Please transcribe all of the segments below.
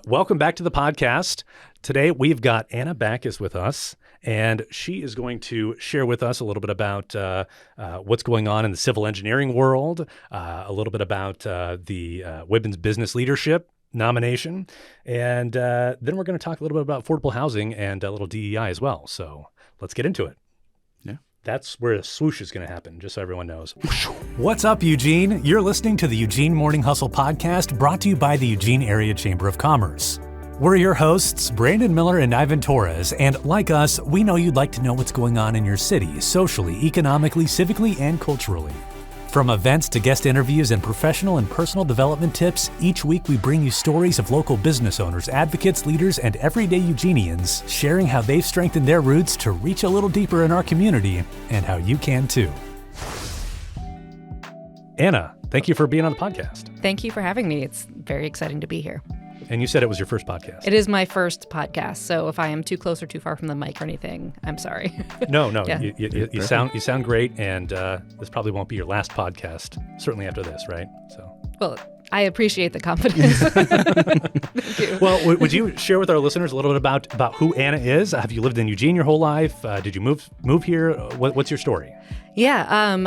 Welcome back to the podcast. Today, we've got Anna Backus with us, and she is going to share with us a little bit about what's going on in the civil engineering world, a little bit about the Women's Business Leadership nomination, and then we're going to talk a little bit about affordable housing and a little DEI as well. So let's get into it. Yeah. That's where the swoosh is going to happen, just so everyone knows. What's up, Eugene? You're listening to the Eugene Morning Hustle podcast, brought to you by the Eugene Area Chamber of Commerce. We're your hosts, Brandon Miller and Ivan Torres, and like us, we know you'd like to know what's going on in your city, socially, economically, civically, and culturally. From events to guest interviews and professional and personal development tips, each week we bring you stories of local business owners, advocates, leaders, and everyday Eugenians sharing how they've strengthened their roots to reach a little deeper in our community and how you can too. Anna, thank you for being on the podcast. Thank you for having me. It's very exciting to be here. And you said it was your first podcast. It is my first podcast, so if I am too close or too far from the mic or anything, I'm sorry. No, Yeah. you sound great, and this probably won't be your last podcast. Certainly after this, right? So. Well, I appreciate the confidence. Thank you. Well, would you share with our listeners a little bit about who Anna is? Have you lived in Eugene your whole life? Did you move here? What's your story? Yeah,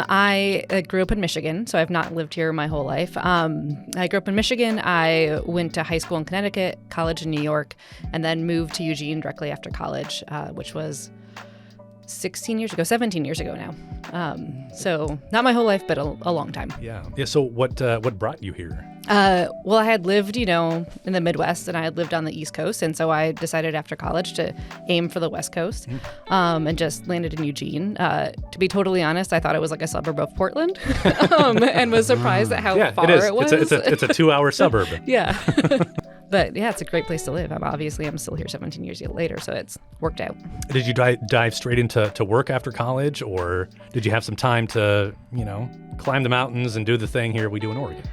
I grew up in Michigan, so I've not lived here my whole life. I grew up in Michigan. I went to high school in Connecticut, college in New York, and then moved to Eugene directly after college, which was 17 years ago now. So not my whole life, but a long time. Yeah. So what brought you here? Well, I had lived, in the Midwest, and I had lived on the East Coast. And so I decided after college to aim for the West Coast, and just landed in Eugene. To be totally honest, I thought it was like a suburb of Portland, and was surprised at how far it was. It's a 2-hour suburb. Yeah. But yeah, it's a great place to live. I'm still here 17 years later, so it's worked out. Did you dive straight into work after college, or did you have some time to, climb the mountains and do the thing here we do in Oregon?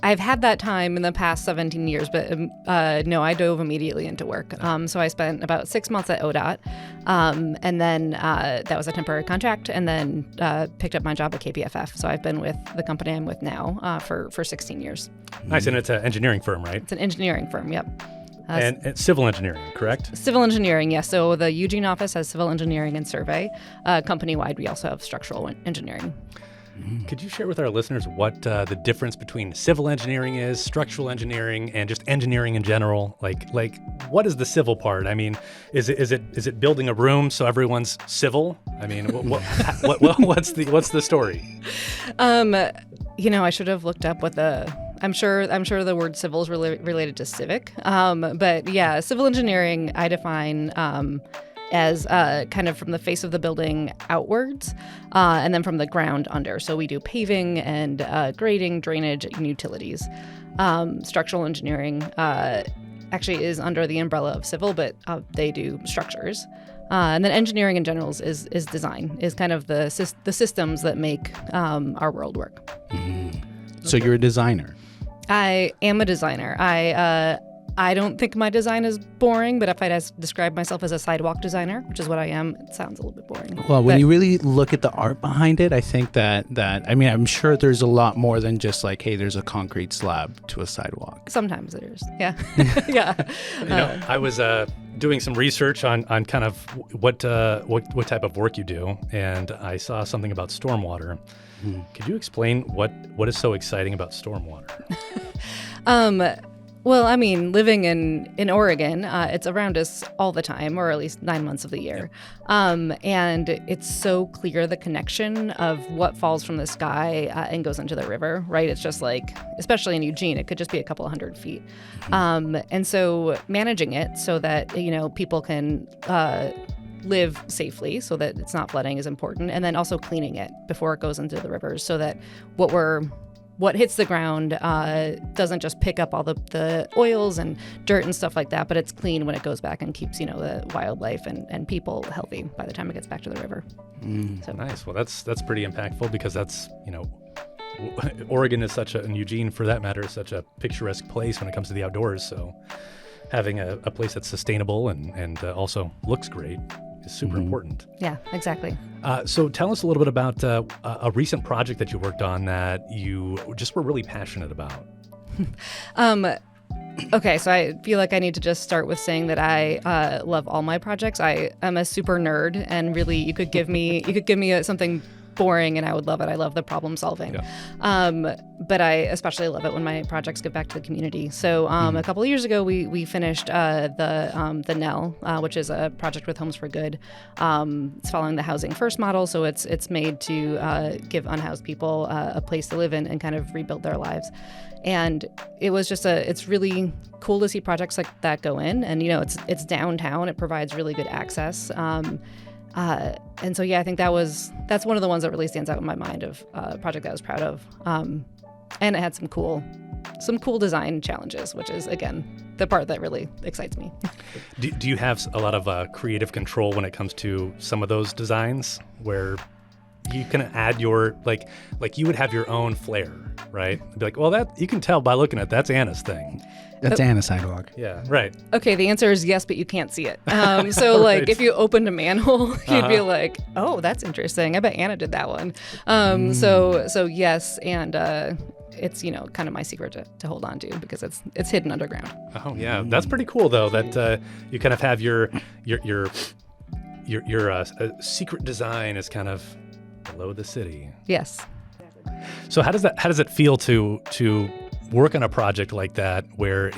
I've had that time in the past 17 years, but no, I dove immediately into work. So I spent about 6 months at ODOT, and then that was a temporary contract, and then picked up my job at KPFF. So I've been with the company I'm with now for 16 years. Nice, and it's an engineering firm, right? It's an engineering firm, yep. And it's civil engineering, correct? Civil engineering, yes. So the Eugene office has civil engineering and survey. Company-wide, we also have structural engineering. Could you share with our listeners what the difference between civil engineering is, structural engineering, and just engineering in general? Like what is the civil part? I mean, is it building a room so everyone's civil? I mean, what's the story? I should have looked up what I'm sure the word civil is related to civic. But yeah, civil engineering I define as kind of from the face of the building outwards, and then from the ground under. So we do paving and grading, drainage, and utilities. Structural engineering actually is under the umbrella of civil, but they do structures. And then engineering in general is design, is kind of the systems that make our world work. Mm-hmm. So you're a designer. I am a designer. I don't think my design is boring, but if I describe myself as a sidewalk designer, which is what I am, it sounds a little bit boring. Well, when you really look at the art behind it, I think that I'm sure there's a lot more than just like, hey, there's a concrete slab to a sidewalk. Sometimes there is, yeah. Yeah. I was doing some research on kind of what type of work you do, and I saw something about stormwater. Could you explain what is so exciting about stormwater? Well, I mean, living in Oregon, it's around us all the time, or at least 9 months of the year. And it's so clear the connection of what falls from the sky and goes into the river, right? It's just like, especially in Eugene, it could just be a couple 100 feet. And so managing it so that, people can live safely so that it's not flooding is important. And then also cleaning it before it goes into the rivers so that what hits the ground doesn't just pick up all the oils and dirt and stuff like that, but it's clean when it goes back and keeps, the wildlife and people healthy by the time it gets back to the river. So nice. Well, that's pretty impactful because that's, Oregon is and Eugene for that matter, is such a picturesque place when it comes to the outdoors. So having a place that's sustainable and also looks great is super important. Yeah, exactly. So tell us a little bit about a recent project that you worked on that you just were really passionate about. Okay, so I feel like I need to just start with saying that I love all my projects. I am a super nerd, and really, you could give me something boring and I would love it. I love the problem solving. Yeah. But I especially love it when my projects give back to the community. So a couple of years ago, we finished the NEL, which is a project with Homes for Good. It's following the Housing First model, so it's made to give unhoused people a place to live in and kind of rebuild their lives. And it was just it's really cool to see projects like that go in. And, it's downtown. It provides really good access. And so, yeah, I think that's one of the ones that really stands out in my mind of a project that I was proud of. And it had some cool design challenges, which is, again, the part that really excites me. Do you have a lot of creative control when it comes to some of those designs where you can add your, like you would have your own flair, right? Be like, well, that you can tell by looking at that's Anna's thing. That's Anna's sidewalk. Yeah, right. Okay, the answer is yes, but you can't see it. So, Right. if you opened a manhole, you'd be like, oh, that's interesting. I bet Anna did that one. So yes, and it's, kind of my secret to hold on to because it's hidden underground. Oh, yeah. That's pretty cool, though, that you kind of have your secret design is kind of below the city. Yes. So how does it feel to work on a project like that where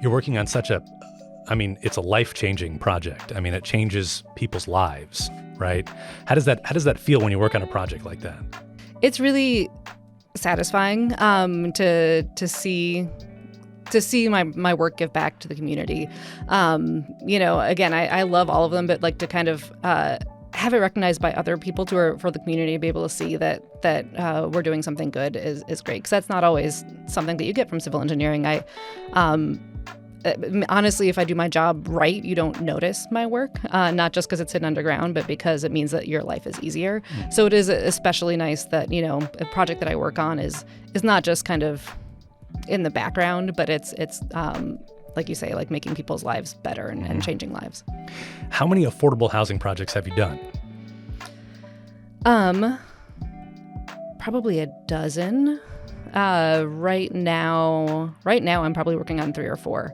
you're working on it's a life-changing project. I mean, it changes people's lives, right? How does that feel when you work on a project like that? It's really satisfying to see my work give back to the community. Again, I love all of them, but to kind of have it recognized by other people for the community to be able to see that we're doing something good is great, because that's not always something that you get from civil engineering. Honestly, if I do my job right, you don't notice my work, not just because it's hidden underground, but because it means that your life is easier. So it is especially nice that, a project that I work on is not just kind of in the background, but it's like you say, making people's lives better and changing lives. How many affordable housing projects have you done? Probably a dozen. Right now I'm probably working on 3 or 4.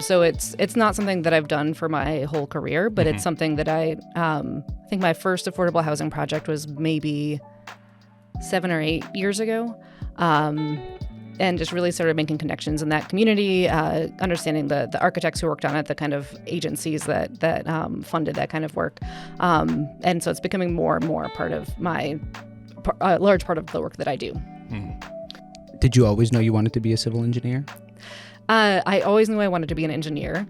So it's not something that I've done for my whole career, but it's something that I think my first affordable housing project was maybe 7 or 8 years ago. And just really started making connections in that community, understanding the architects who worked on it, the kind of agencies that funded that kind of work. And so it's becoming more and more part of a large part of the work that I do. Did you always know you wanted to be a civil engineer? I always knew I wanted to be an engineer.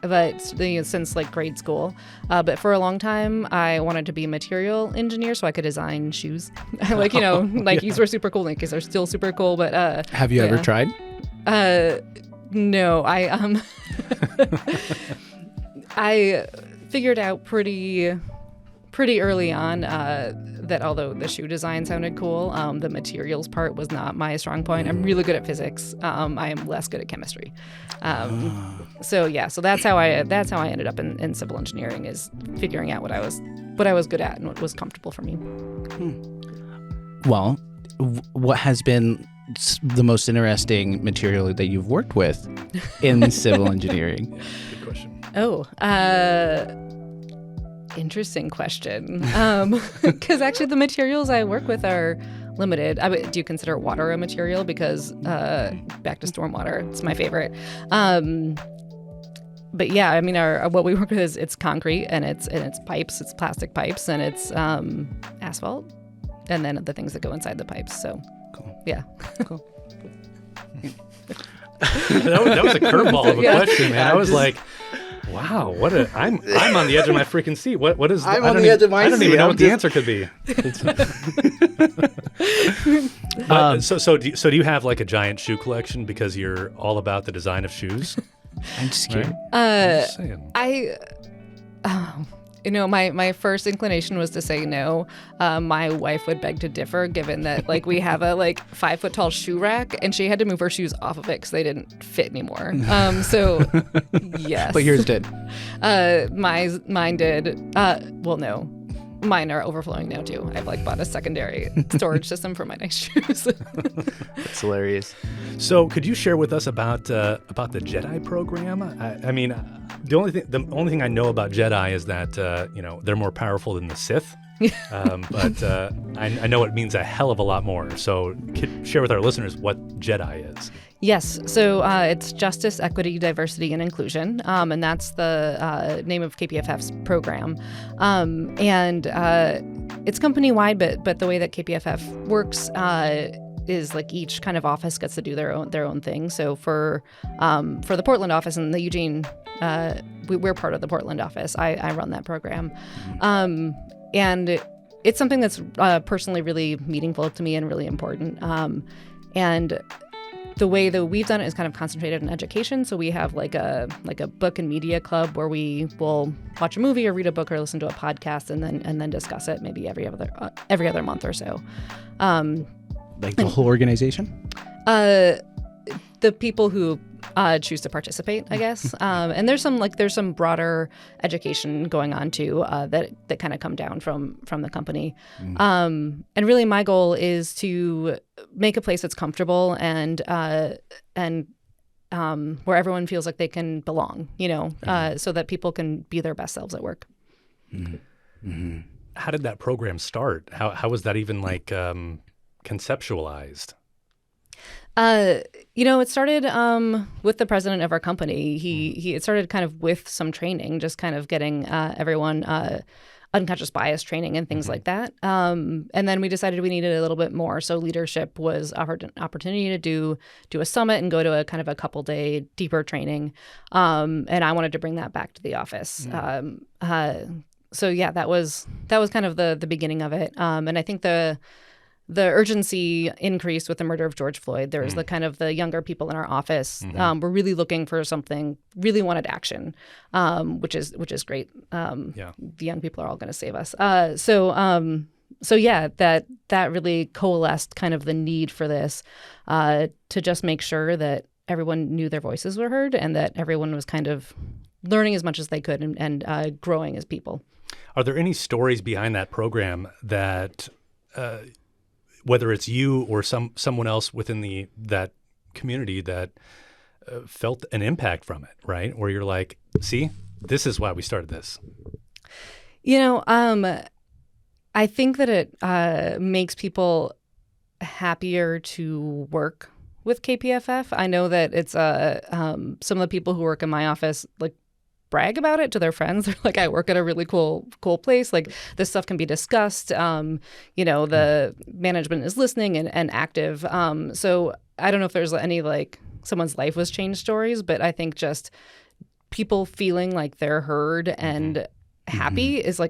But since grade school, but for a long time I wanted to be a material engineer so I could design shoes. These were super cool. Nikes are still super cool. But have you ever tried? No, I figured out pretty early on that although the shoe design sounded cool, the materials part was not my strong point. I'm really good at physics. I am less good at chemistry. So that's how I ended up in civil engineering, is figuring out what I was good at and what was comfortable for me. Well, what has been the most interesting material that you've worked with in civil engineering? Good question. Interesting question. Because actually the materials I work with are limited. Do you consider water a material? Because back to stormwater, it's my favorite. But yeah, what we work with it's concrete and it's pipes, it's plastic pipes, and it's asphalt, and then the things that go inside the pipes. So cool. Yeah. Cool. that was a curveball of a question, man. I was just, like, wow, I'm on the edge of my freaking seat. What is? I'm on the edge of my seat. I don't even know what the answer could be. So do you have a giant shoe collection because you're all about the design of shoes? I'm just kidding. Just saying. My first inclination was to say no. My wife would beg to differ, given that we have a 5-foot tall shoe rack, and she had to move her shoes off of it because they didn't fit anymore. So yes. But yours did. Mine did. Well, no. Mine are overflowing now too. I've like bought a secondary storage system for my nice shoes. That's hilarious. So, could you share with us about the J.E.D.I program? I mean, the only thing I know about J.E.D.I is that they're more powerful than the Sith. But I know it means a hell of a lot more. So, share with our listeners what J.E.D.I is. Yes. So it's Justice, Equity, Diversity, and Inclusion. And that's the name of KPFF's program. And it's company-wide, but the way that KPFF works is like each kind of office gets to do their own thing. So for the Portland office and the Eugene, we're part of the Portland office. I run that program. And it's something that's personally really meaningful to me and really important. And the way that we've done it is kind of concentrated on education. So we have like a book and media club where we will watch a movie or read a book or listen to a podcast and then discuss it maybe every other month or so. Like the whole organization? The people who choose to participate, I guess. And there's some broader education going on too that kind of come down from the company. And really, my goal is to make a place that's comfortable and where everyone feels like they can belong. So that people can be their best selves at work. Mm-hmm. How did that program start? How was that even conceptualized? It started with the president of our company. It started kind of with some training, just kind of getting everyone unconscious bias training and things like that. And then we decided we needed a little bit more. So leadership was offered an opportunity to do a summit and go to a kind of a couple-day deeper training. And I wanted to bring that back to the office. So yeah, that was kind of the beginning of it. And I think the urgency increased with the murder of George Floyd. There was the younger people in our office were really looking for something, really wanted action, which is great. The young people are all going to save us. So yeah, that really coalesced kind of the need for this to just make sure that everyone knew their voices were heard and that everyone was kind of learning as much as they could and growing as people. Are there any stories behind that program that whether it's you or someone else within that community that felt an impact from it, right? Where you're like, see, this is why we started this. I think that it makes people happier to work with KPFF. I know that it's some of the people who work in my office brag about it to their friends. They're like, I work at a really cool place. Like this stuff can be discussed. The management is listening and active. So I don't know if there's any someone's life was changed stories, but I think just people feeling like they're heard and happy is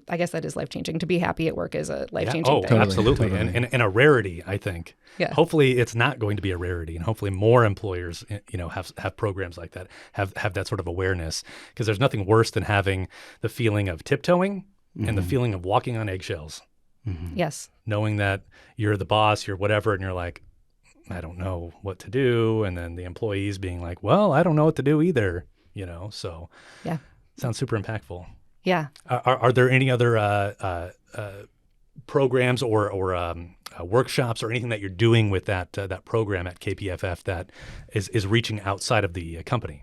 I guess that is life-changing. To be happy at work is a life-changing thing. Oh, absolutely. Totally. And a rarity, I think. Yeah. Hopefully it's not going to be a rarity, and hopefully more employers, have programs like that, have that sort of awareness, because there's nothing worse than having the feeling of tiptoeing and the feeling of walking on eggshells. Mm-hmm. Yes. Knowing that you're the boss, you're whatever, and you're like, I don't know what to do. And then the employees being like, well, I don't know what to do either, so yeah, sounds super impactful. Yeah. Are there any other programs or workshops or anything that you're doing with that program at KPFF that is reaching outside of the company?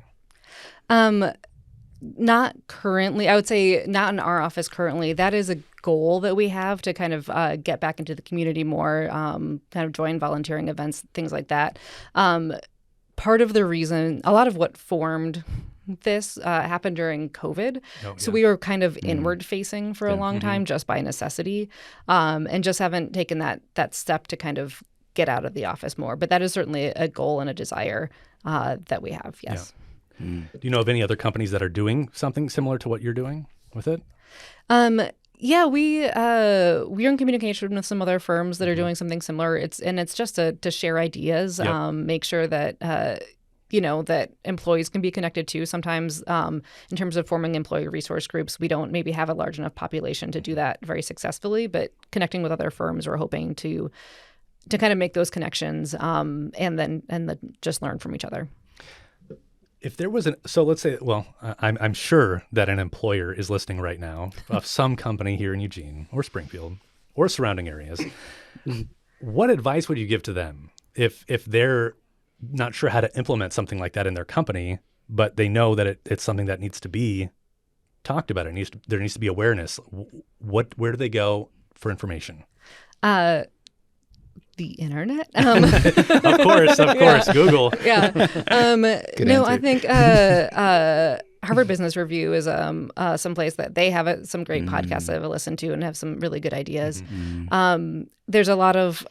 Not currently. I would say not in our office currently. That is a goal that we have to kind of get back into the community more, kind of join volunteering events, things like that. Part of the reason, a lot of what formed this happened during COVID. So we were kind of inward facing for a long time just by necessity, and just haven't taken that step to kind of get out of the office more. But that is certainly a goal and a desire that we have, yes. Yeah. Do you know of any other companies that are doing something similar to what you're doing with it? Yeah, we're in communication with some other firms that are doing something similar. It's just to share ideas, make sure that that employees can be connected to. Sometimes in terms of forming employee resource groups, we don't maybe have a large enough population to do that very successfully, but connecting with other firms, we're hoping to kind of make those connections and then just learn from each other. If there was so let's say, well, I'm sure that an employer is listening right now of some company here in Eugene or Springfield or surrounding areas. What advice would you give to them if they're not sure how to implement something like that in their company, but they know that it's something that needs to be talked about? There needs to be awareness. Where do they go for information? The internet. Of course, Google. Yeah. No, I answer. think Harvard Business Review is some place that they have some great podcasts that I've listened to and have some really good ideas. There's a lot of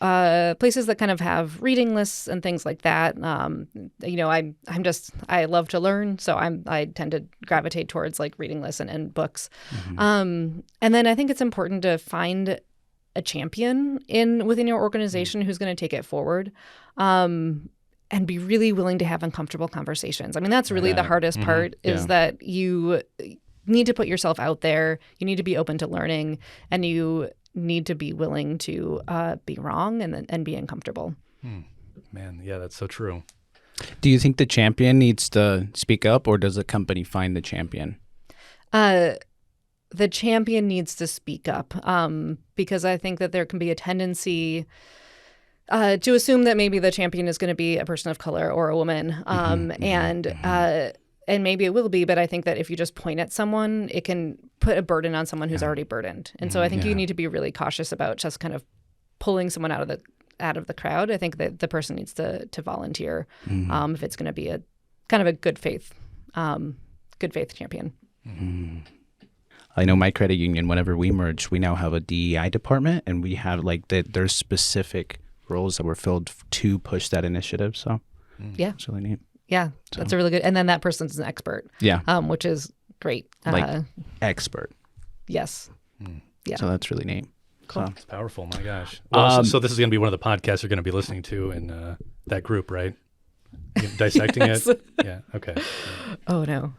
places that kind of have reading lists and things like that. I love to learn, so I tend to gravitate towards like reading lists and books. And then I think it's important to find a champion within your organization who's going to take it forward, and be really willing to have uncomfortable conversations. I mean, that's really the hardest part is that you need to put yourself out there. You need to be open to learning, and you need to be willing to be wrong and be uncomfortable. Man, yeah, that's so true. Do you think the champion needs to speak up, or does the company find the champion? The champion needs to speak up, because I think that there can be a tendency to assume that maybe the champion is going to be a person of color or a woman, and maybe it will be, but I think that if you just point at someone, it can put a burden on someone who's already burdened. And so I think you need to be really cautious about just kind of pulling someone out of the crowd. I think that the person needs to volunteer if it's going to be a kind of a good faith champion. I know my credit union, whenever we merged, we now have a DEI department, and we have there's specific roles that were filled to push that initiative. So yeah, it's really neat. Yeah, that's a really good. And then that person's an expert. Yeah, which is great. Expert. Yes. Yeah. So that's really neat. Cool. So. It's powerful. My gosh. Well, so this is going to be one of the podcasts you're going to be listening to in that group, right? Dissecting Yes. it. Yeah. Okay. Oh no.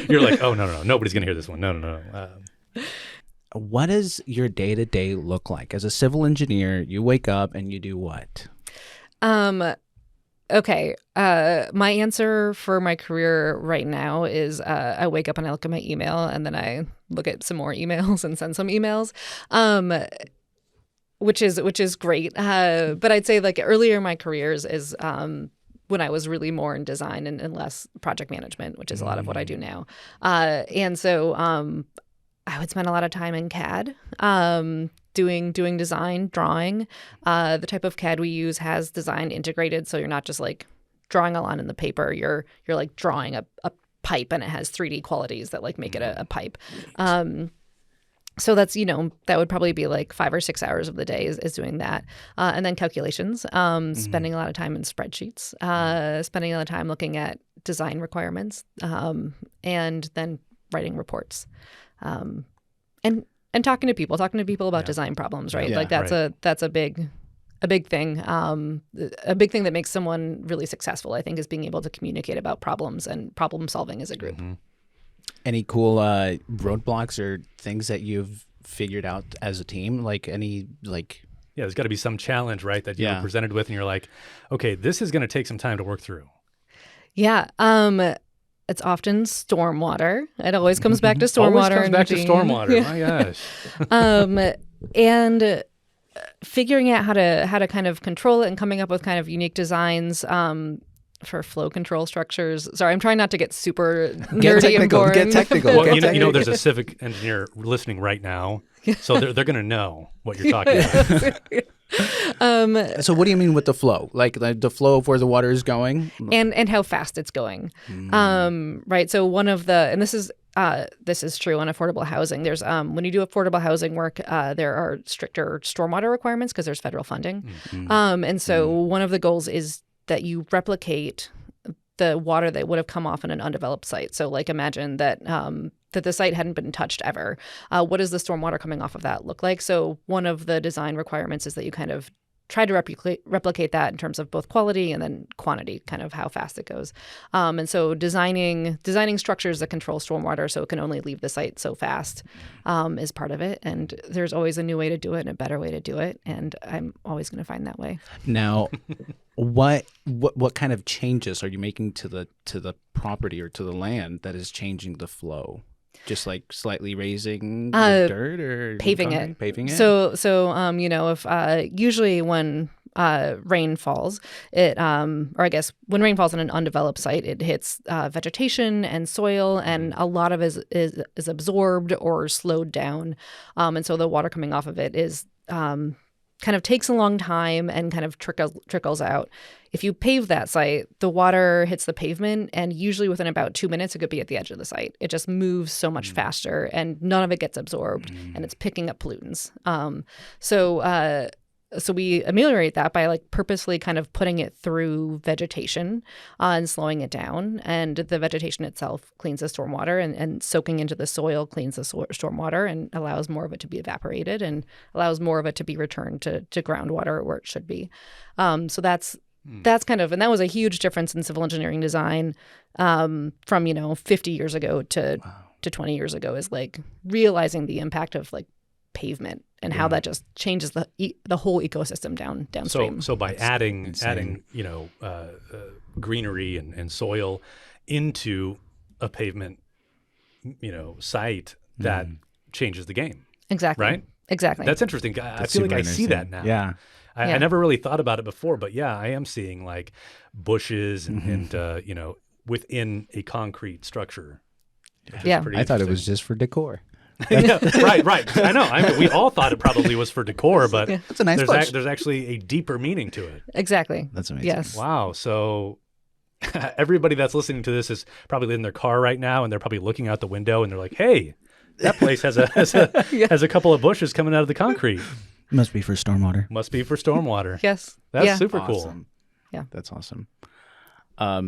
You're like, oh no, nobody's gonna hear this one. No. What does your day-to-day look like as a civil engineer? You wake up and you do what? Okay. My answer for my career right now is I wake up and I look at my email, and then I look at some more emails and send some emails. Which is great. But I'd say like earlier in my careers is when I was really more in design and less project management, which is a lot of what I do now. And so I would spend a lot of time in CAD, doing design, drawing. The type of CAD we use has design integrated, so you're not just like drawing a line in the paper. You're like drawing a pipe, and it has 3D qualities that like make it a pipe. So that's, that would probably be like 5 or 6 hours of the day is doing that. And then calculations, spending a lot of time in spreadsheets, spending a lot of time looking at design requirements, and then writing reports. And talking to people about design problems, right? Yeah, like that's a big thing. A big thing that makes someone really successful, I think, is being able to communicate about problems and problem solving as a group. Any cool roadblocks or things that you've figured out as a team? Yeah, there's got to be some challenge, right, that you were presented with, and you're like, okay, this is going to take some time to work through. Yeah. It's often stormwater. It always comes back to stormwater. Always comes back to stormwater. My gosh. And figuring out how to kind of control it and coming up with kind of unique designs for flow control structures. Sorry, I'm trying not to get super nerdy and boring. Get technical. Well, there's a civic engineer listening right now, so they're going to know what you're talking about. So what do you mean with the flow? Like the flow of where the water is going? And how fast it's going. Right. So one of the, and this is true on affordable housing. There's when you do affordable housing work, there are stricter stormwater requirements because there's federal funding. And so one of the goals is that you replicate the water that would have come off in an undeveloped site. So like imagine that that the site hadn't been touched ever. What does the stormwater coming off of that look like? So one of the design requirements is that you kind of tried to replicate that in terms of both quality and then quantity, kind of how fast it goes. And so designing structures that control stormwater so it can only leave the site so fast is part of it. And there's always a new way to do it and a better way to do it. And I'm always going to find that way. Now, what kind of changes are you making to the property or to the land that is changing the flow? Just like slightly raising the dirt or paving it. Paving it. So if usually when rain falls, or I guess when rain falls on an undeveloped site, it hits vegetation and soil, and a lot of it is absorbed or slowed down, and so the water coming off of it is kind of takes a long time and kind of trickles out. If you pave that site, the water hits the pavement, and usually within about 2 minutes, it could be at the edge of the site. It just moves so much faster, and none of it gets absorbed, and it's picking up pollutants. So we ameliorate that by like purposely kind of putting it through vegetation and slowing it down. And the vegetation itself cleans the stormwater, and soaking into the soil cleans the stormwater and allows more of it to be evaporated and allows more of it to be returned to groundwater where it should be. So that's kind of, and that was a huge difference in civil engineering design from 50 years ago to 20 years ago, is like realizing the impact of like pavement and how that just changes the whole ecosystem downstream. So by adding greenery and soil into a pavement site, that changes the game. Exactly. Right? Exactly. That's interesting. I feel like I see that now. Yeah. I never really thought about it before, but yeah, I am seeing like bushes and within a concrete structure. Yeah. I thought it was just for decor. Yeah, right. I know. I mean, we all thought it probably was for decor, but That's a nice bush. there's actually a deeper meaning to it. Exactly. That's amazing. Yes. Wow. So everybody that's listening to this is probably in their car right now, and they're probably looking out the window, and they're like, "Hey, that place has a couple of bushes coming out of the concrete. Must be for stormwater. Must be for stormwater." Yes. That's super cool. Awesome. Yeah. That's awesome. I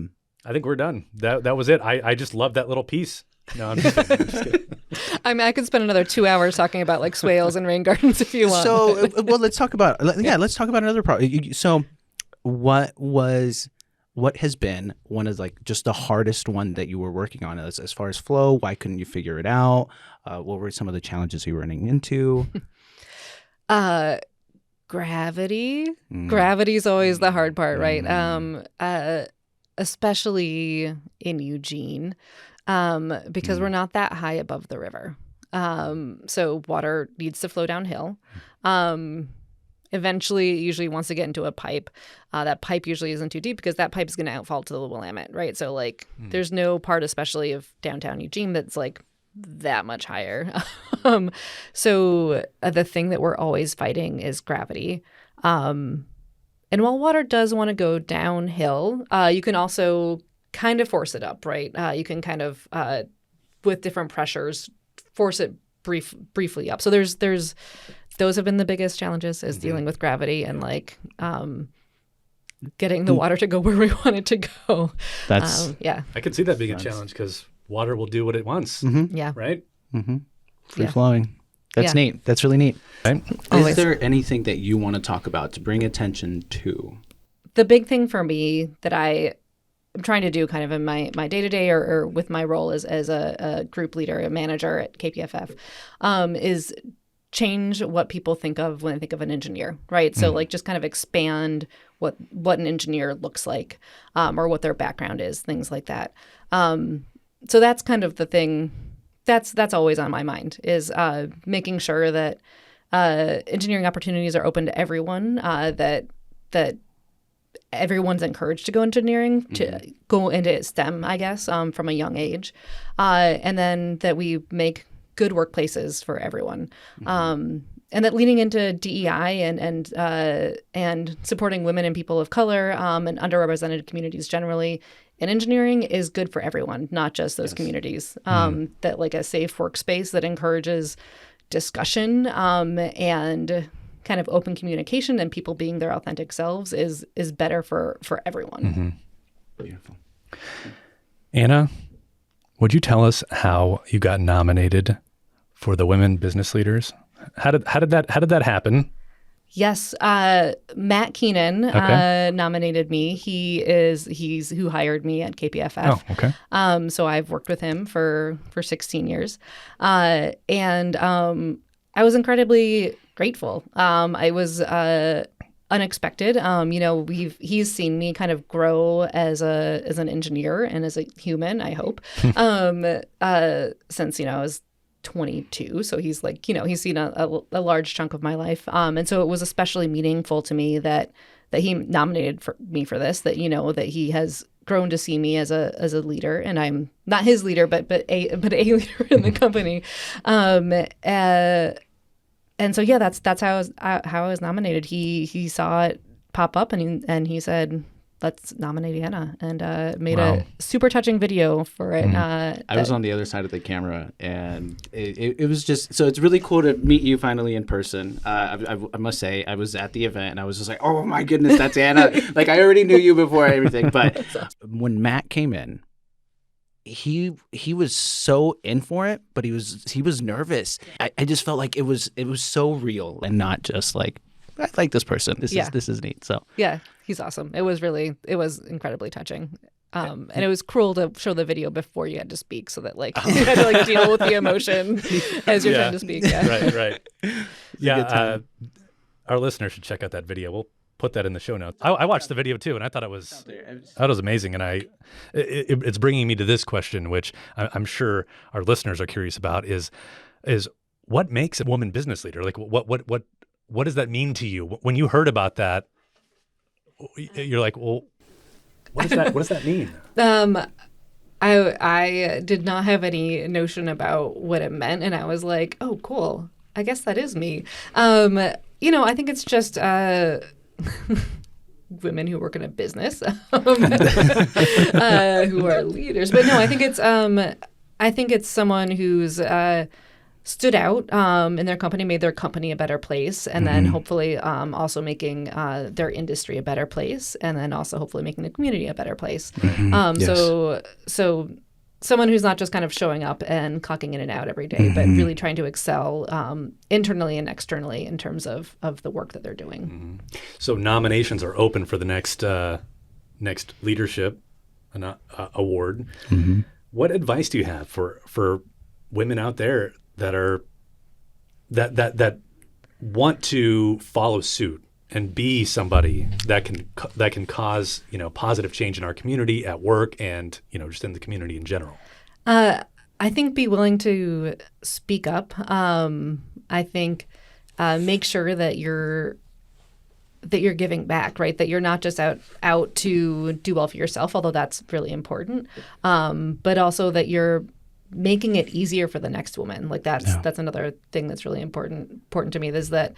think we're done. That was it. I just love that little piece. No, I'm just kidding. I mean, I could spend another 2 hours talking about like swales and rain gardens if you want. So, well, let's talk about another problem. So, what has been one of like just the hardest one that you were working on as far as flow? Why couldn't you figure it out? What were some of the challenges you were running into? Gravity. Gravity is always the hard part, right? Especially in Eugene. Because we're not that high above the river. So water needs to flow downhill. Eventually, it usually wants to get into a pipe. That pipe usually isn't too deep because that pipe is going to outfall to the Willamette, right? So like there's no part, especially of downtown Eugene, that's like that much higher. So the thing that we're always fighting is gravity. And while water does want to go downhill, you can also kind of force it up, right? You can kind of, with different pressures, force it briefly up. So there's those have been the biggest challenges, is dealing with gravity and like getting the water to go where we want it to go. That's I could see that being a challenge because water will do what it wants, Yeah. right? free flowing. That's neat. That's really neat. Right? Is there anything that you want to talk about to bring attention to? The big thing for me that I'm trying to do kind of in my day-to-day or with my role as a group leader, a manager at KPFF, is change what people think of when they think of an engineer, right? So like just kind of expand what an engineer looks like, or what their background is, things like that. So that's kind of the thing that's always on my mind, is making sure that engineering opportunities are open to everyone, that everyone's encouraged to go engineering, to go into STEM, I guess, from a young age, and then that we make good workplaces for everyone, and that leaning into DEI and supporting women and people of color and underrepresented communities generally in engineering is good for everyone, not just those communities. That like a safe workspace that encourages discussion and kind of open communication and people being their authentic selves is better for everyone. Beautiful. Anna, would you tell us how you got nominated for the Women Business Leaders? How did that happen? Yes, Matt Keenan nominated me. He's who hired me at KPFF. Oh, okay. So I've worked with him for 16 years, and I was incredibly grateful. I was unexpected. He's seen me kind of grow as an engineer and as a human, I hope, since I was 22. So he's he's seen a large chunk of my life. And so it was especially meaningful to me that he nominated me for this, that that he has grown to see me as a leader, and I'm not his leader, but a leader in the company. And so yeah, that's how I was nominated. He saw it pop up and he said, let's nominate Anna, and made a super touching video for it. I was on the other side of the camera, and it was just, so it's really cool to meet you finally in person. I must say, I was at the event, and I was just like, oh my goodness, that's Anna. Like, I already knew you before everything. But when Matt came in, he was so in for it, but he was nervous. I just felt like it was so real and not just like, I like this person. This is neat. So yeah, he's awesome. It was incredibly touching. And it was cruel to show the video before you had to speak, so that you had to deal with the emotion as you're trying to speak. Yeah. Right. Yeah. Our listeners should check out that video. We'll put that in the show notes. I watched the video too, and I thought it was amazing. And it's bringing me to this question, which I'm sure our listeners are curious about: is what makes a woman business leader? Like, what does that mean to you? When you heard about that, you're like, well, what does that mean? I did not have any notion about what it meant, and I was like, oh, cool. I guess that is me. I think it's just women who work in a business who are leaders. But no, I think it's someone who's stood out in their company, made their company a better place, and then hopefully also making their industry a better place, and then also hopefully making the community a better place. Yes. So someone who's not just kind of showing up and clocking in and out every day, but really trying to excel internally and externally in terms of the work that they're doing. So nominations are open for the next leadership award. What advice do you have for women out there that want to follow suit and be somebody that can cause positive change in our community, at work, and just in the community in general? I think be willing to speak up. I think make sure that you're giving back, right? That you're not just out to do well for yourself, although that's really important, but also that you're making it easier for the next woman. Like that's another thing that's really important to me, is that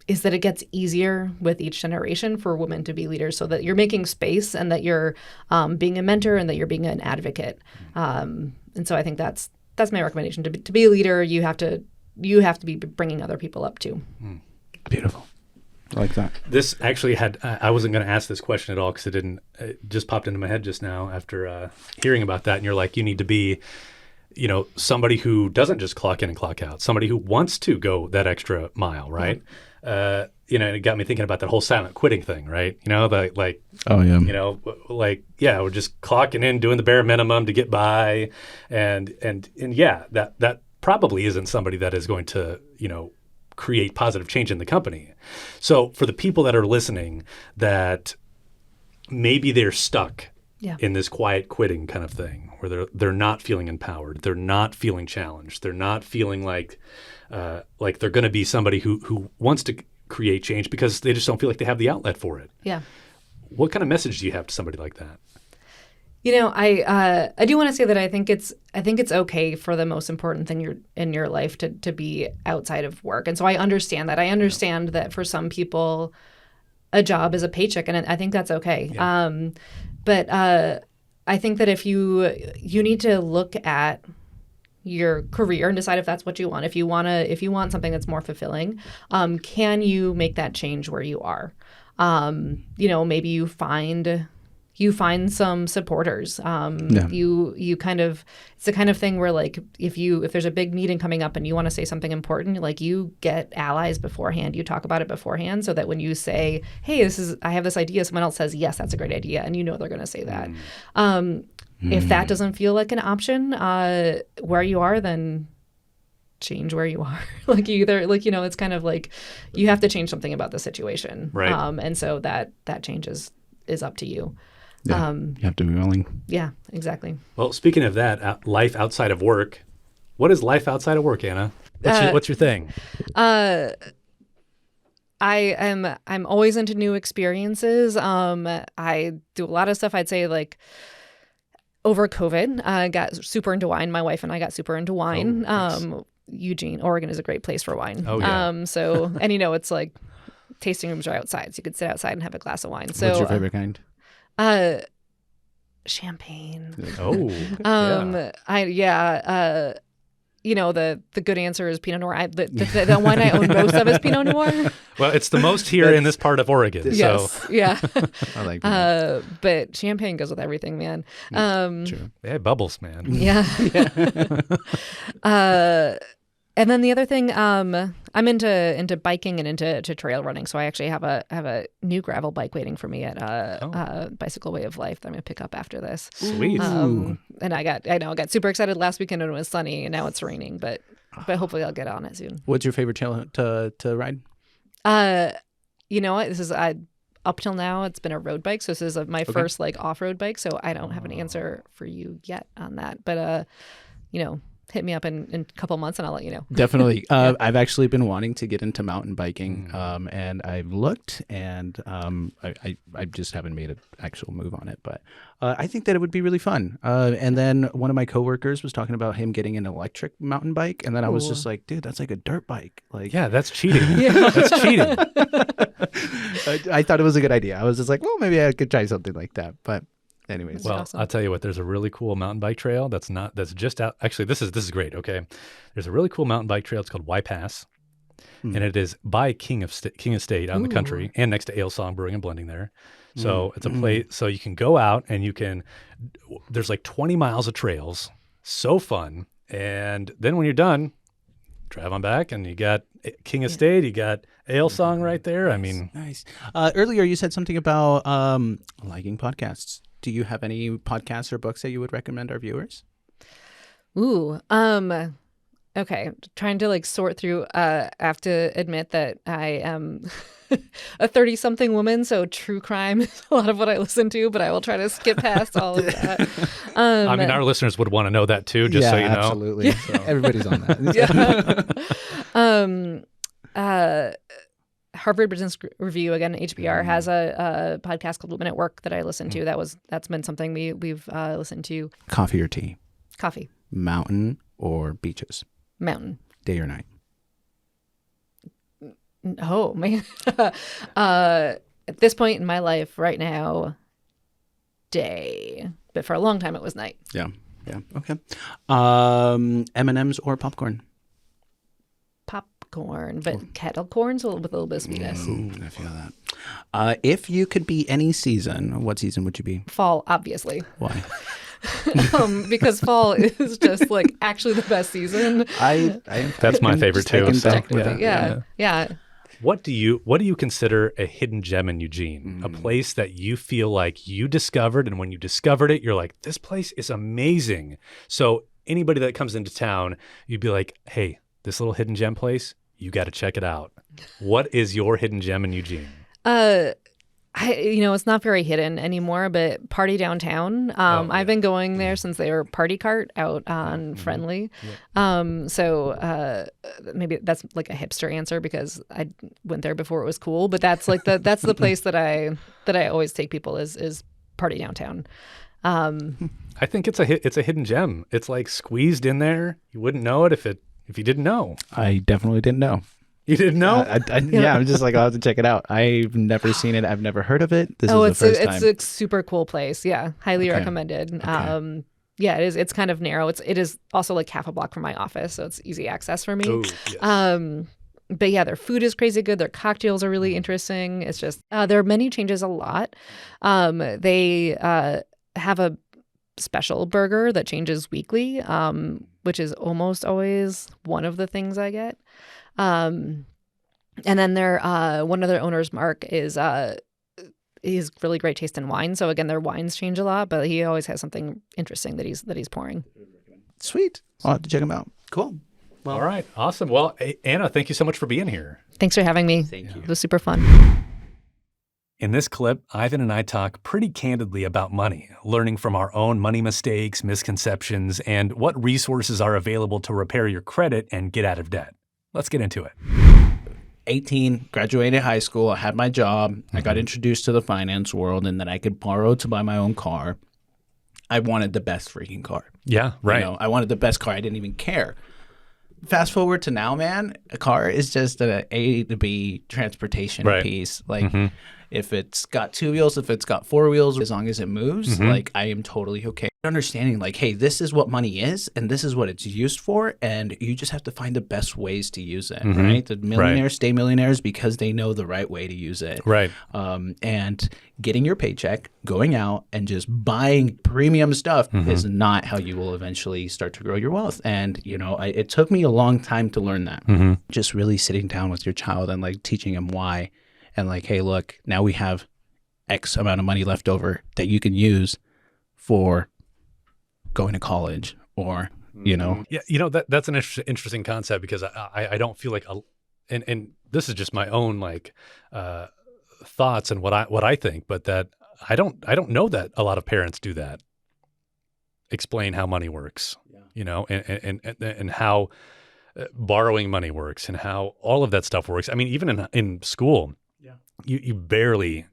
it gets easier with each generation for women to be leaders, so that you're making space, and that you're being a mentor, and that you're being an advocate. And so I think that's my recommendation. To be a leader, you have to be bringing other people up too. Beautiful. I like that. This actually I wasn't going to ask this question at all, because it just popped into my head just now after hearing about that. And you're like, you need to be, somebody who doesn't just clock in and clock out, somebody who wants to go that extra mile, right? And it got me thinking about that whole silent quitting thing, right? We're just clocking in, doing the bare minimum to get by. And yeah, that probably isn't somebody that is going to, create positive change in the company. So for the people that are listening, that maybe they're stuck in this quiet quitting kind of thing, where they're not feeling empowered, they're not feeling challenged, they're not feeling like they're going to be somebody who wants to create change, because they just don't feel like they have the outlet for it. Yeah. What kind of message do you have to somebody like that? I do want to say that I think it's okay for the most important thing in your life to be outside of work. And so I understand that. I understand that for some people, a job is a paycheck, and I think that's okay. Yeah. But I think that if you need to look at your career and decide if that's what you want. If you want something that's more fulfilling, can you make that change where you are? Maybe you find you find some supporters. You kind of, it's the kind of thing where like if there's a big meeting coming up and you want to say something important, like you get allies beforehand. You talk about it beforehand so that when you say, hey, I have this idea, someone else says, yes, that's a great idea, and you know they're going to say that. If that doesn't feel like an option where you are, then change where you are. Like you either it's kind of like you have to change something about the situation, right? And so that change is up to you. Yeah, you have to be willing. Yeah, exactly. Well, speaking of that, life outside of work. What is life outside of work, Anna? What's your thing? I'm always into new experiences. I do a lot of stuff. I'd say like over COVID, I got super into wine. My wife and I got super into wine. Nice. Eugene, Oregon is a great place for wine. Oh, yeah. And it's like tasting rooms are outside, so you could sit outside and have a glass of wine. So what's your favorite kind? Champagne. Oh, The good answer is Pinot Noir. The wine I own most of is Pinot Noir. Well, it's the most here in this part of Oregon. Yes, So. yeah. I like Pinot. But champagne goes with everything, man. True. Yeah, bubbles, man. Yeah. And then the other thing, I'm into biking and into trail running. So I actually have a new gravel bike waiting for me at Bicycle Way of Life that I'm gonna pick up after this. Sweet. And I got super excited last weekend when it was sunny, and now it's raining. But hopefully I'll get on it soon. What's your favorite trail to ride? You know what? This is up till now it's been a road bike. So this is my first like off-road bike. So I don't have an answer for you yet on that. But hit me up in a couple months and I'll let you know. Definitely. I've actually been wanting to get into mountain biking, and I've looked, and I just haven't made an actual move on it. But I think that it would be really fun. And then one of my coworkers was talking about him getting an electric mountain bike, and then I was just like, dude, that's like a dirt bike. Like, Yeah, that's cheating. That's cheating. I thought it was a good idea. I was just like, well, maybe I could try something like that. But anyways, Well, awesome. I'll tell you what, there's a really cool mountain bike trail that's just out. Actually, this is great. Okay. There's a really cool mountain bike trail. It's called Y Pass. And it is by King of State out in the country and next to Ale Song Brewing and Blending there. So it's a place, so you can go out and there's like 20 miles of trails. So fun. And then when you're done, drive on back and you got King of State, you got Ale Song right there. I mean. nice. Earlier you said something about liking podcasts. Do you have any podcasts or books that you would recommend our viewers? Ooh, okay. Trying to like sort through. I have to admit that I am a 30-something woman, so true crime is a lot of what I listen to, but I will try to skip past all of that. I mean, our listeners would want to know that too, just so you know. Absolutely. So everybody's on that. Harvard Business Review, again, HBR, has a podcast called Women at Work that I listen to. That's been something we've listened to. Coffee or tea? Coffee. Mountain or beaches? Mountain. Day or night? Oh, man. At this point in my life right now, day. But for a long time, it was night. Yeah. Okay. M&Ms or popcorn? Popcorn, but kettle corn, so with a little bit of sweetness. Ooh, I feel that. If you could be any season, what season would you be? Fall, obviously. Why? Because fall is just like actually the best season. That's my favorite too. So, Yeah. What do you consider a hidden gem in Eugene? A place that you feel like you discovered, and when you discovered it, you're like, this place is amazing. So anybody that comes into town, you'd be like, hey, this little hidden gem place, you got to check it out. What is your hidden gem in Eugene? It's not very hidden anymore, but Party Downtown. I've been going there since they were Party Cart out on Friendly. So maybe that's like a hipster answer because I went there before it was cool. But that's like that's the place that I always take people is Party Downtown. I think it's a hidden gem. It's like squeezed in there. You wouldn't know it if you didn't know. I definitely didn't know. You didn't know? I'm just like, I'll have to check it out. I've never seen it. I've never heard of it. This is the first time. It's a super cool place. Yeah, highly recommended. Okay. It is. It's kind of narrow. It is also like half a block from my office, so it's easy access for me. Oh, yes. But yeah, their food is crazy good. Their cocktails are really interesting. It's just their menu changes a lot. They have a special burger that changes weekly, which is almost always one of the things I get. And then their one of their owners, Mark, is he's really great taste in wine. So again, their wines change a lot, but he always has something interesting that he's pouring. Sweet. I'll have to check them out. Cool. Well, All right. Awesome. Well, Anna, thank you so much for being here. Thanks for having me. Thank you. It was super fun. In this clip, Ivan and I talk pretty candidly about money, learning from our own money mistakes, misconceptions, and what resources are available to repair your credit and get out of debt. Let's get into it. 18, graduated high school. I had my job. I got introduced to the finance world, and then I could borrow to buy my own car. I wanted the best freaking car. Yeah, right. You know, I wanted the best car. I didn't even care. Fast forward to now, man, a car is just an A to B transportation Right. piece. Like, if it's got 2 wheels, if it's got 4 wheels, as long as it moves, like, I am totally okay. Understanding, like, hey, this is what money is, and this is what it's used for, and you just have to find the best ways to use it, right? The millionaires stay millionaires because they know the right way to use it. Right. And getting your paycheck, going out, and just buying premium stuff is not how you will eventually start to grow your wealth. And, you know, it took me a long time to learn that. Just really sitting down with your child and, like, teaching him why. And, like, hey, look, now we have X amount of money left over that you can use for going to college or, you know. Yeah, you know, that's an interesting concept because I don't feel like, and this is just my own like thoughts and what I think, but that I don't know that a lot of parents do that. Explain how money works, you know, and how borrowing money works and how all of that stuff works. I mean, even in school, you barely,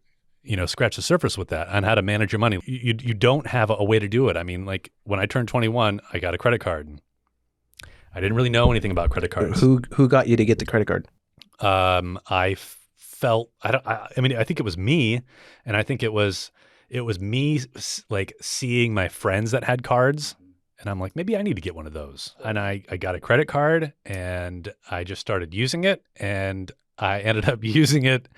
you know, scratch the surface with that on how to manage your money. You don't have a way to do it. I mean, like when I turned 21, I got a credit card. I didn't really know anything about credit cards. Who got you to get the credit card? I mean, I think it was me, and I think it was me like seeing my friends that had cards, and I'm like, maybe I need to get one of those. And I got a credit card, and I just started using it, and I ended up using it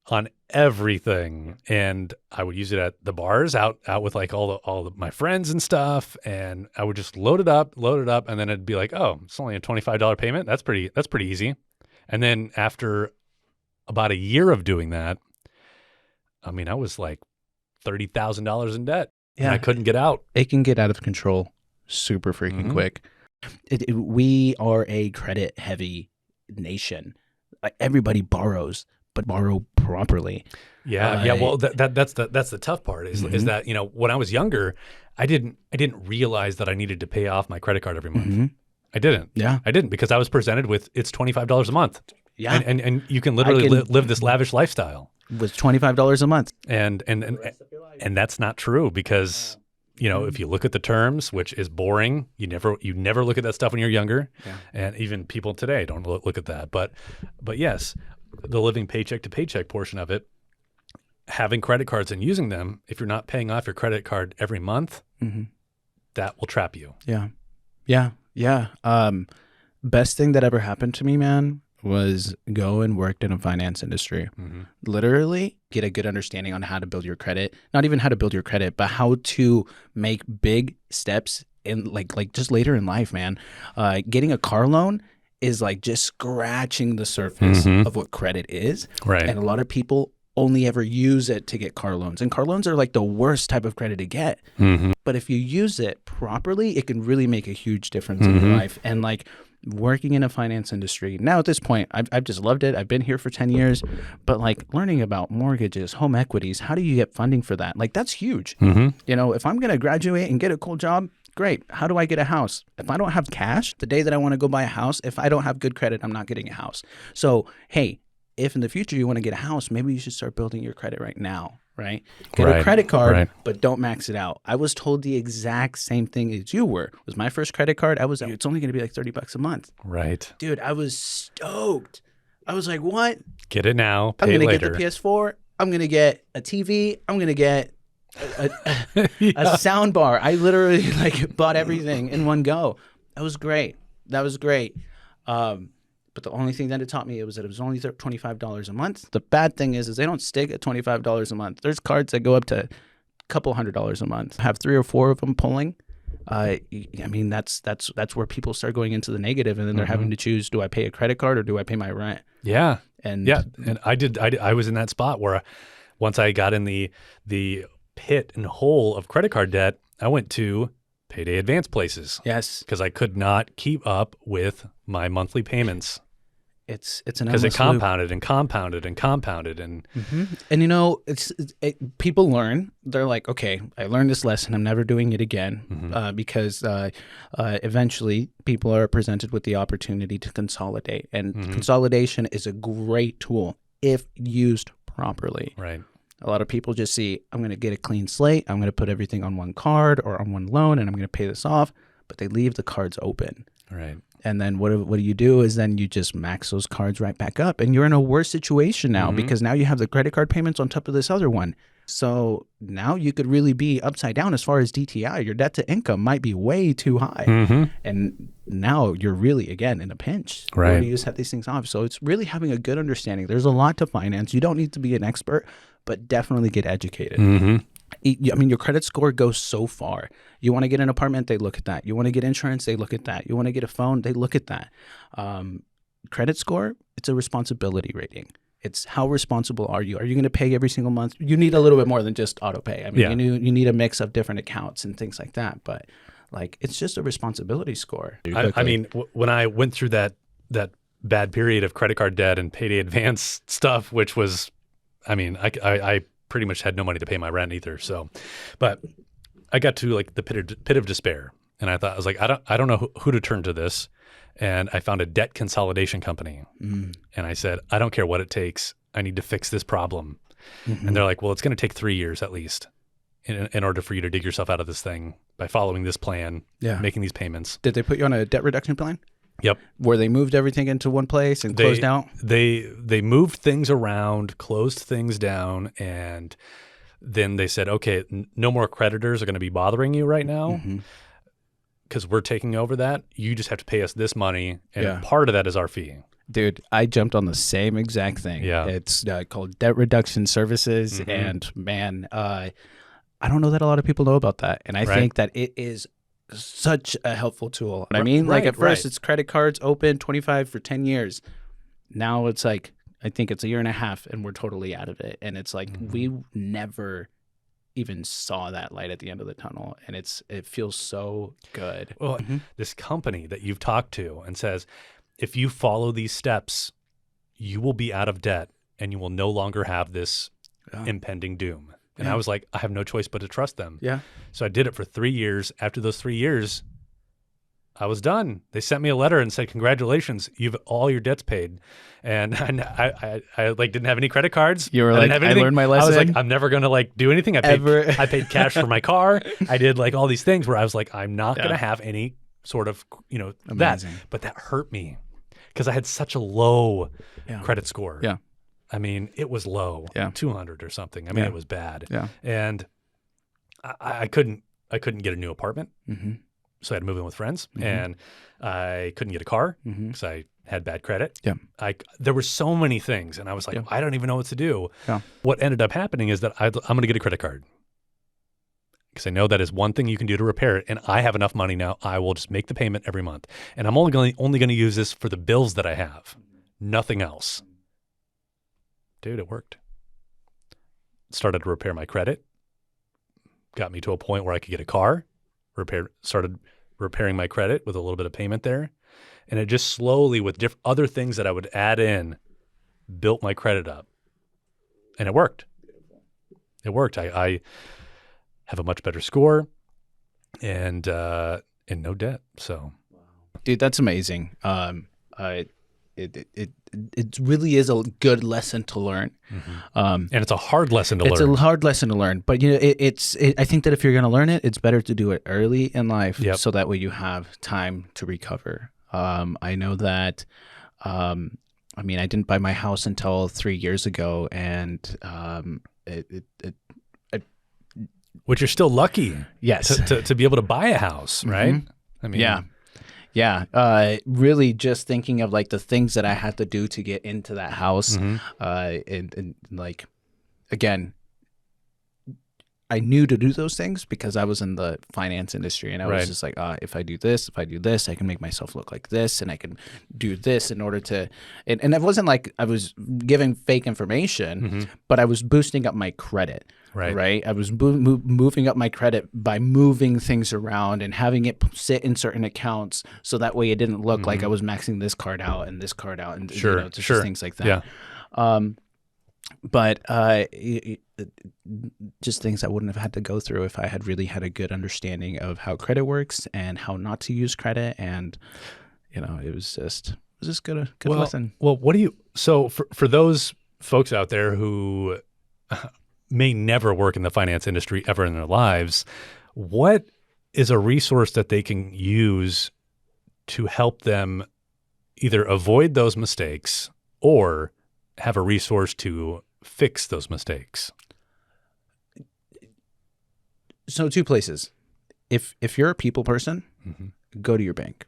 on everything, and I would use it at the bars out with like all my friends and stuff, and I would just load it up, and then it'd be like, oh, it's only a $25 payment. That's pretty easy. And then after about a year of doing that, I mean, I was like $30,000 in debt, and I couldn't get out. It can get out of control super freaking quick. We are a credit heavy nation. Everybody borrows, but borrow properly. Yeah. Well, that's the tough part is that, you know, when I was younger, I didn't realize that I needed to pay off my credit card every month. I didn't. Yeah. I didn't, because I was presented with it's $25 a month. Yeah. And you can literally live this lavish lifestyle. Was $25 a month. And that's not true, because you know, if you look at the terms, which is boring, you never look at that stuff when you're younger. Yeah. And even people today don't look at that. But yes, the living paycheck to paycheck portion of it, having credit cards and using them, if you're not paying off your credit card every month, that will trap you. Yeah. Best thing that ever happened to me, man, was go and worked in a finance industry. Literally get a good understanding on how to build your credit. Not even how to build your credit, but how to make big steps in like just later in life, man. Getting a car loan is like just scratching the surface of what credit is. Right. And a lot of people only ever use it to get car loans. And car loans are like the worst type of credit to get. But if you use it properly, it can really make a huge difference in your life. And like working in a finance industry, now at this point, I've just loved it. I've been here for 10 years. But like learning about mortgages, home equities, how do you get funding for that? Like that's huge. You know, if I'm going to graduate and get a cool job, great. How do I get a house? If I don't have cash, the day that I want to go buy a house, if I don't have good credit, I'm not getting a house. So, hey, if in the future you want to get a house, maybe you should start building your credit right now, right? Get a credit card, but don't max it out. I was told the exact same thing as you were. It was my first credit card. It's only going to be like $30 a month. Right. Dude, I was stoked. I was like, what? Get it now, I'm pay going to later. get the PS4. I'm going to get a TV. I'm going to get a sound bar. I literally like bought everything in one go. That was great. But the only thing that it taught me was that it was only $25 a month. The bad thing is they don't stick at $25 a month. There's cards that go up to a couple $100s a month. Have 3 or 4 of them pulling. I mean, that's where people start going into the negative, and then they're having to choose: do I pay a credit card or do I pay my rent? Yeah, and I was in that spot where once I got in the pit and hole of credit card debt, I went to payday advance places. Yes, because I could not keep up with my monthly payments. It's an because it endless compounded and compounded and compounded and and you know people learn. They're like, okay, I learned this lesson. I'm never doing it again because eventually people are presented with the opportunity to consolidate, and consolidation is a great tool if used properly. Right. A lot of people just see, I'm going to get a clean slate. I'm going to put everything on one card or on one loan, and I'm going to pay this off. But they leave the cards open. Right. And then what do you do is then you just max those cards right back up. And you're in a worse situation now because now you have the credit card payments on top of this other one. So now you could really be upside down as far as DTI. Your debt to income might be way too high. And now you're really, again, in a pinch. Right. Where do you set these things off? So it's really having a good understanding. There's a lot to finance. You don't need to be an expert, but definitely get educated. I mean, your credit score goes so far. You want to get an apartment, they look at that. You want to get insurance, they look at that. You want to get a phone, they look at that. Credit score, it's a responsibility rating. It's how responsible are you? Are you going to pay every single month? You need a little bit more than just auto pay. I mean, you need a mix of different accounts and things like that. But like, it's just a responsibility score. I mean, when I went through that bad period of credit card debt and payday advance stuff, which was, I mean, I pretty much had no money to pay my rent either. So, but I got to like the pit of despair, and I thought, I was like, I don't know who to turn to this. And I found a debt consolidation company. And I said, I don't care what it takes. I need to fix this problem. And they're like, well, it's going to take 3 years at least in order for you to dig yourself out of this thing by following this plan, making these payments. Did they put you on a debt reduction plan? Yep. Where they moved everything into one place and closed out? They moved things around, closed things down, and then they said, okay, no more creditors are going to be bothering you right now. Because we're taking over that. You just have to pay us this money, and part of that is our fee. Dude, I jumped on the same exact thing. Yeah. It's called debt reduction services, and man, I don't know that a lot of people know about that, and I think that it is such a helpful tool. I mean, like at first it's credit cards open 25 for 10 years. Now it's like, I think it's a year and a half, and we're totally out of it. And it's like we never even saw that light at the end of the tunnel, and it feels so good. Well, this company that you've talked to and says, if you follow these steps, you will be out of debt and you will no longer have this impending doom. And I was like, I have no choice but to trust them. Yeah. So I did it for 3 years. After those 3 years, I was done. They sent me a letter and said, congratulations, all your debt's paid. And I like didn't have any credit cards. You were like, I learned my lesson. I was like, I'm never going to like do anything. I paid cash for my car. I did like all these things where I was like, I'm not going to have any sort of, that. But that hurt me because I had such a low credit score. Yeah. I mean, it was low, 200 or something. I mean, it was bad. Yeah. And I couldn't get a new apartment. So I had to move in with friends, and I couldn't get a car because I had bad credit. Yeah. There were so many things, and I was like, I don't even know what to do. Yeah. What ended up happening is that I'm going to get a credit card because I know that is one thing you can do to repair it, and I have enough money now. I will just make the payment every month, and I'm only going to use this for the bills that I have, nothing else. Dude, it worked. Started to repair my credit. Got me to a point where I could get a car. Started repairing my credit with a little bit of payment there. And it just slowly, with other things that I would add in, built my credit up. And it worked. It worked. I have a much better score and no debt. So, dude, that's amazing. It really is a good lesson to learn. And it's a hard lesson to learn. It's a hard lesson to learn. But I think that if you're going to learn it, it's better to do it early in life so that way you have time to recover. I know that, I didn't buy my house until 3 years ago, and which you're still lucky. Yes. To be able to buy a house, right? I mean, Really just thinking of like the things that I had to do to get into that house. And like, again, I knew to do those things because I was in the finance industry, and I was just like, if I do this, I can make myself look like this, and I can do this in order to, and it wasn't like I was giving fake information, but I was boosting up my credit. Right. I was moving up my credit by moving things around and having it sit in certain accounts, so that way it didn't look like I was maxing this card out and this card out, and just things like that. But just things I wouldn't have had to go through if I had really had a good understanding of how credit works and how not to use credit. And, it was just good lesson. Well, so for those folks out there who may never work in the finance industry ever in their lives, what is a resource that they can use to help them either avoid those mistakes or have a resource to fix those mistakes? So 2 places. If you're a people person, go to your bank.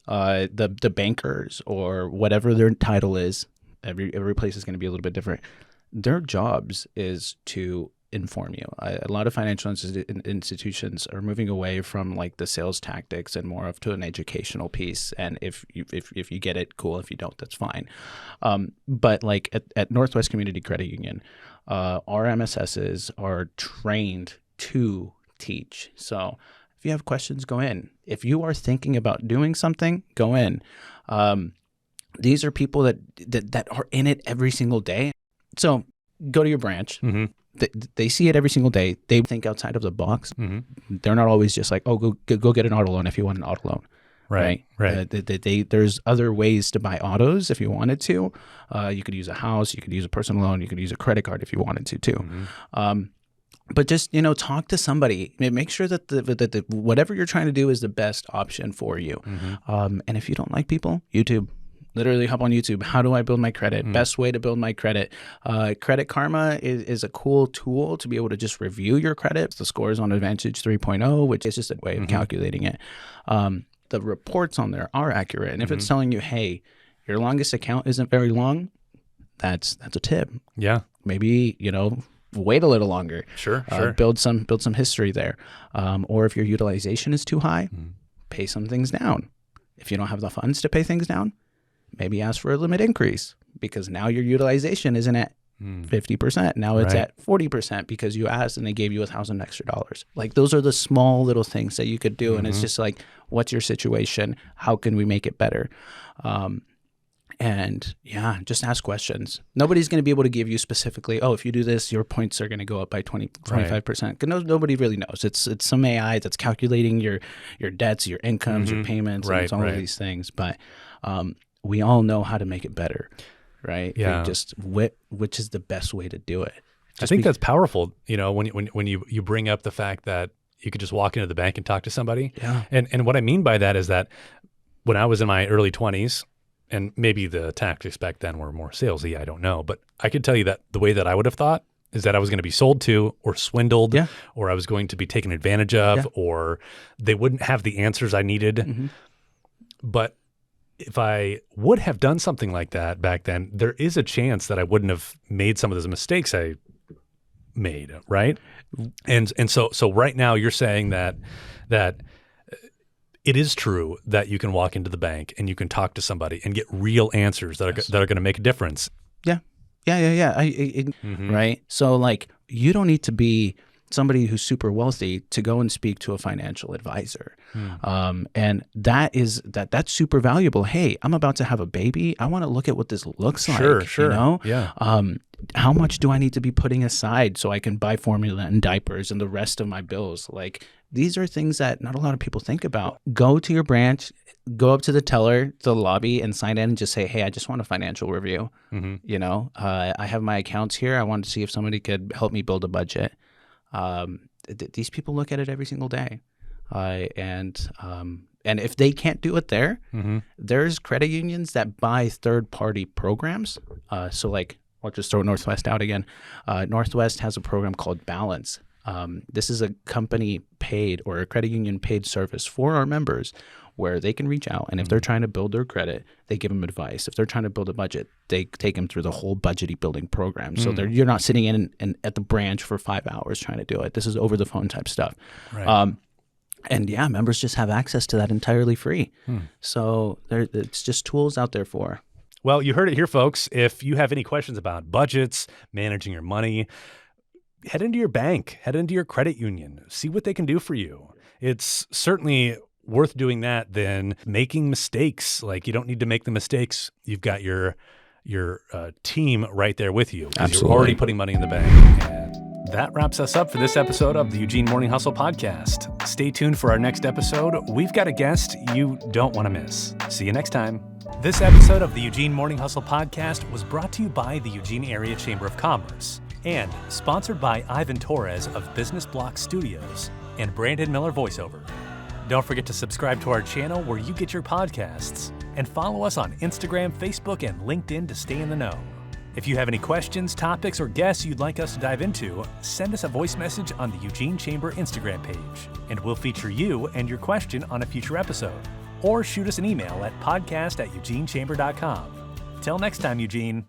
The bankers or whatever their title is, every place is going to be a little bit different. Their jobs is to inform you. A lot of financial institutions are moving away from like the sales tactics and more of to an educational piece. And if you get it, cool. If you don't, that's fine. But like at Northwest Community Credit Union, our MSSs are trained to teach. So if you have questions, go in. If you are thinking about doing something, go in. These are people that are in it every single day. So go to your branch. They see it every single day. They think outside of the box. They're not always just like, oh, go get an auto loan if you want an auto loan. Right. There's other ways to buy autos if you wanted to. You could use a house. You could use a personal loan. You could use a credit card if you wanted to too. But just, talk to somebody. Make sure that the whatever you're trying to do is the best option for you. And if you don't like people, YouTube. Literally hop on YouTube. How do I build my credit? Best way to build my credit. Credit Karma is a cool tool to be able to just review your credit. The score is on Advantage 3.0, which is just a way of calculating it. The reports on there are accurate. And if it's telling you, hey, your longest account isn't very long, that's a tip. Yeah. Maybe, wait a little longer. Sure. Build some history there. Or if your utilization is too high, pay some things down. If you don't have the funds to pay things down, maybe ask for a limit increase, because now your utilization isn't at 50%. Now it's at 40% because you asked and they gave you $1,000 extra. Like those are the small little things that you could do. And it's just like, what's your situation? How can we make it better? And just ask questions. Nobody's going to be able to give you specifically, oh, if you do this, your points are going to go up by 25%. Because nobody really knows. It's some AI that's calculating your debts, your incomes, your payments, and it's all of these things. But we all know how to make it better, right? Yeah. Which is the best way to do it. I think that's powerful. When you bring up the fact that you could just walk into the bank and talk to somebody. Yeah. And what I mean by that is that when I was in my early 20s, and maybe the tactics back then were more salesy, I don't know, but I could tell you that the way that I would have thought is that I was going to be sold to or swindled, or I was going to be taken advantage of, or they wouldn't have the answers I needed. But if I would have done something like that back then, there is a chance that I wouldn't have made some of those mistakes I made, right? And so right now you're saying that it is true that you can walk into the bank and you can talk to somebody and get real answers that are going to make a difference. Yeah. Right. So like, you don't need to be somebody who's super wealthy to go and speak to a financial advisor. And that's super valuable. Hey, I'm about to have a baby. I want to look at what this looks like. Sure. Yeah. How much do I need to be putting aside so I can buy formula and diapers and the rest of my bills? Like, these are things that not a lot of people think about. Go to your branch, go up to the teller, to the lobby, and sign in and just say, hey, I just want a financial review. I have my accounts here. I wanted to see if somebody could help me build a budget. These people look at it every single day. And if they can't do it there, there's credit unions that buy third-party programs. So like, I'll just throw Northwest out again. Northwest has a program called Balance. This is a company paid or a credit union paid service for our members where they can reach out, and if they're trying to build their credit, they give them advice. If they're trying to build a budget, they take them through the whole budgeting building program. So you're not sitting in at the branch for 5 hours trying to do it. This is over the phone type stuff. Right. And yeah, members just have access to that entirely free. So it's just tools out there for. Well, you heard it here, folks. If you have any questions about budgets, managing your money, head into your bank, head into your credit union, see what they can do for you. It's certainly worth doing that than making mistakes. Like, you don't need to make the mistakes. You've got your team right there with you. Absolutely. You're already putting money in the bank. And that wraps us up for this episode of the Eugene Morning Hustle podcast. Stay tuned for our next episode. We've got a guest you don't want to miss. See you next time. This episode of the Eugene Morning Hustle podcast was brought to you by the Eugene Area Chamber of Commerce and sponsored by Ivan Torres of Business Block Studios and Brandon Miller voiceover. Don't forget to subscribe to our channel where you get your podcasts and follow us on Instagram, Facebook, and LinkedIn to stay in the know. If you have any questions, topics, or guests you'd like us to dive into, send us a voice message on the Eugene Chamber Instagram page, and we'll feature you and your question on a future episode. Or shoot us an email at podcast@eugenechamber.com. Till next time, Eugene.